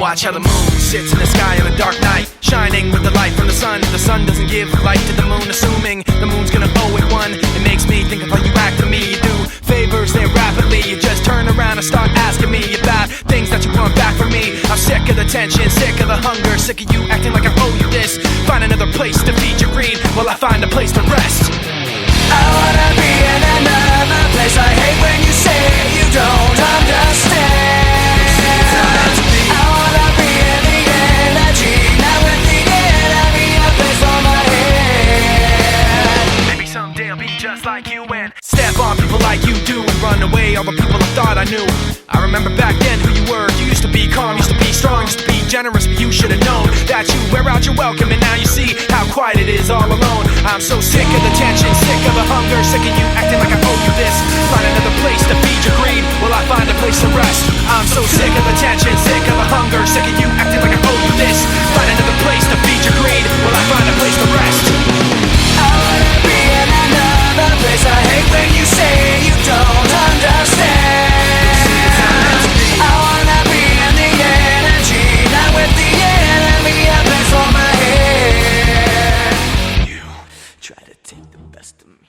watch how the moon sits in the sky on a dark night, shining with the light from the sun. The sun doesn't give light to the moon, assuming the moon's gonna owe it one. It makes me think of how you act to me. You do favors there rapidly, you just turn around and start asking me about things that you want back from me. I'm sick of the tension, sick of the hunger, sick of you acting like I owe you this. Find another place to feed your greed while I find a place to rest. I wanna be in another place. I hate when you say you don't understand. I wanna be in the energy, not with the enemy, a place for my head. Maybe someday I'll be just like you and step on people like you do and run away all the people I thought I knew. I remember back then who you were. You used to be calm, used to be strong, used to be generous, but you should have known that you wear out your welcome, and now you see how quiet it is all alone. I'm so sick of the tension, sick of the hunger, sick of you acting like I owe you this. Find another place to feed your greed while I find a place to rest. I'm so sick of the tension, sick of the hunger, sick of you acting like I owe you this. Find another place to feed your greed while I find a place to rest. I wanna be in another place. I hate when you say you don't understand. I wanna be in the energy, not with the enemy, a place for my head. You try to take the best of me.